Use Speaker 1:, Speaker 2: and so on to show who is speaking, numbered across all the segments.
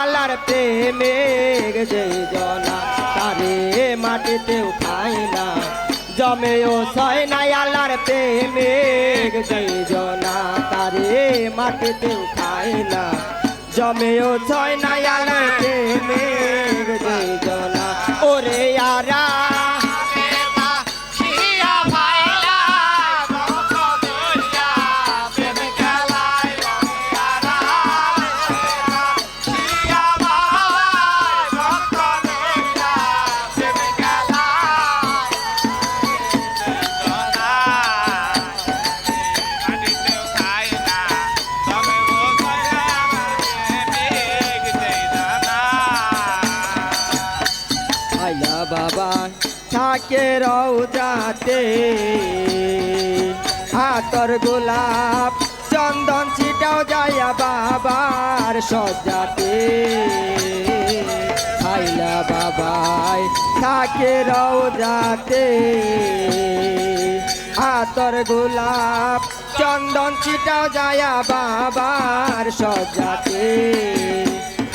Speaker 1: আল্লাহর প্রেমিক যেই জনা তারে মাটিতেও খায় না জমেও ছয় নাই আল্লাহর প্রেমিক যেই জনা তারে মাটিতেও খায় না জমেও ছয় নাই আল্লাহর প্রেমিক যেই জনা ওরে আরা বাবা থাকে রওজাতে হাতর গোলাপ চন্দন ছিটাও যায়া বাবার সজ্জাতে আইলা বাবাই থাকে রওজাতে হাতর গোলাপ চন্দন ছিটাও যায়া বাবার সজ্জাতে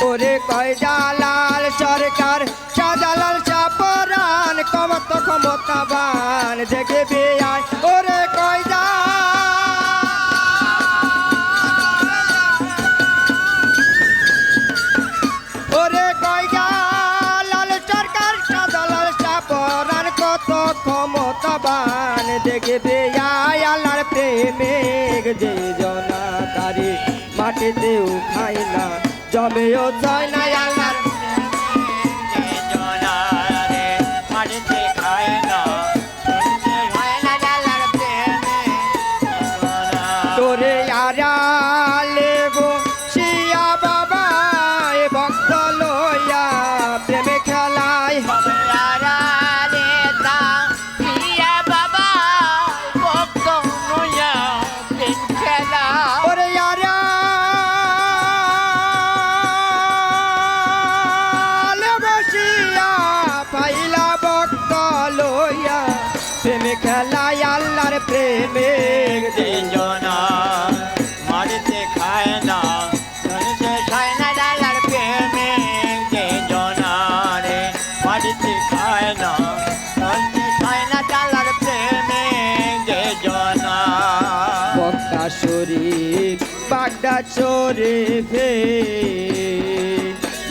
Speaker 1: ওরে কয় জালাল সরকার শাহজালাল চাপরান কমত ক্ষমতাবান দেখে বেয়ায় ওরে কয় ওরে কয় জালাল সরকার শাহজালাল চাপরান কত ক্ষমতাবান দেখে বেয়ায় আল্লাহর প্রেমিক যে জনা তারে মাটিতেও খায় না জমেও ছয় না আল্লাহর তোরে আড়ালে বসিয়া বাবা ভক্ত লইয়া প্রেমে খেলায় প্রেমে খেলায় আল্লাহর প্রেমিক
Speaker 2: জনা মারিতে খায় না জনতে খায় না আল্লাহর প্রেমিক যে জনা রে মারিতে খায় না জনতে খায় না আল্লাহর প্রেমিক যে জনা
Speaker 1: মক্কা শরীফ বাগদা শরীফে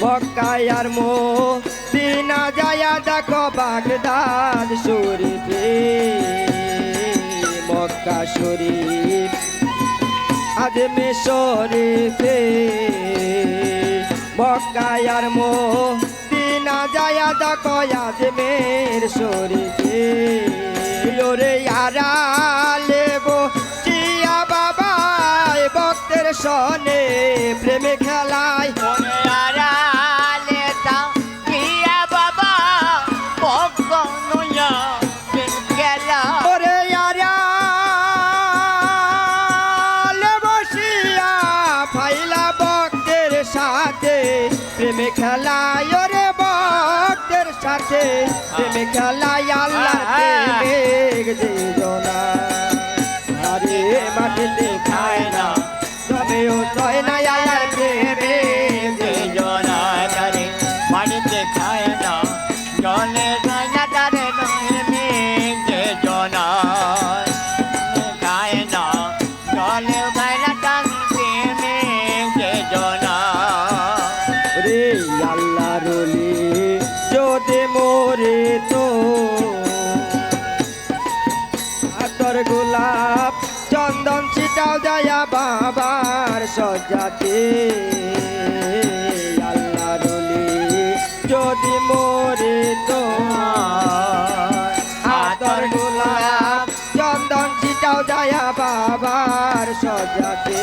Speaker 1: মক্কায় আর মদিনা যায়া দেখো বাগদাদ শরীফে মক্কা শরীফ আজমে শরীফে মক্কায় আর মদিনা যায়া দেখো আজমের শরীফে ওরে আড়ালে বসিয়া বাবা ভক্তের সনে প্রেমে খেলায় প্রেমে খেলায় ওরে ভক্তের সাথে প্রেমে খেলায় আল্লাহর প্রেমিক যে জনা আরে মাটিতে খায় না জমেও ছয় না আল্লাহর প্রেমিক যে
Speaker 2: জনা তারে মাটিতে খায় না জলে যায় না তারে প্রেমিক যে জনা খায় না জলে যায় না তার প্রেমিক যে জনা
Speaker 1: আল্লাহর ওলি যদি মোরে তো হাতর গোলাপ চন্দন ছিটাও যায়া বাবার সজ্জাতে আল্লাহর ওলি যদি মোরে তো হাতর গোলাপ চন্দন ছিটাও যায়া বাবার সজ্জাতে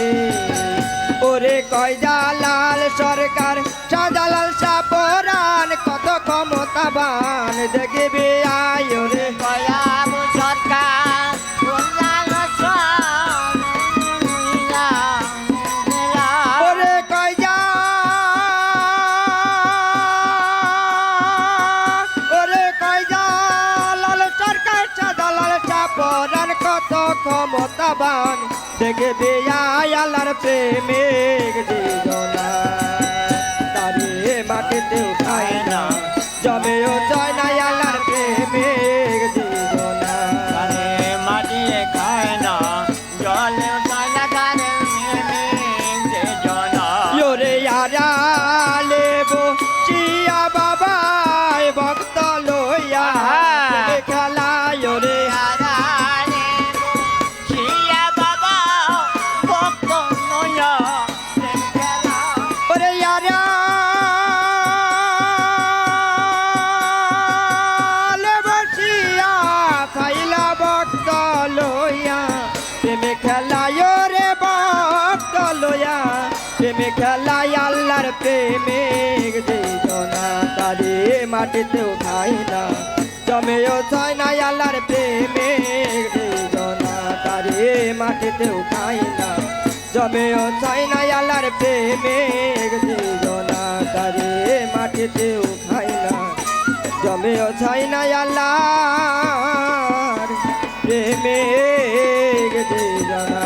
Speaker 1: ওরে কয় জালাল সরকার শাহজালাল চাপরান কত ক্ষমতাবান দেখবে আয় ওরে
Speaker 2: কয়াম সরকার
Speaker 1: ওরে কয় জালাল সরকার শাহজালাল চাপরান কত ক্ষমতাবান দেখবে আয় আল্লাহর প্রেমিক যে জনা তারে মাটিতেও খায় না জমেও যায় না আল্লাহর প্রেমিক জীবনা
Speaker 2: আরে মাটিতে খায় না জলেও চায় না তার প্রেমিক যে জনা
Speaker 1: ওরে আড়ালে বসিয়া বাবাই ভক্ত লইয়া খেলায় ওরে
Speaker 2: আরারে শিয়া বাবা ভক্ত নয়া প্রেম খেলা
Speaker 1: ওরে আড়ালে বসিয়া খাইলা ভক্ত লইয়া প্রেমে খেলায় ওরে ভক্ত লইয়া প্রেমে খেলায় আল্লাহর প্রেমিক জীবনা তারে মাটিতেও খাই না জমেও ছয় না আল্লাহর প্রেমিক জীবনা তারে মাটিতেও খাই না জমেও ছয় না আল্লাহর প্রেমিক জীবনা তারে মাটিতেও খাই না জমেও ছয় না আল্লাহর প্রেমিক জীবনা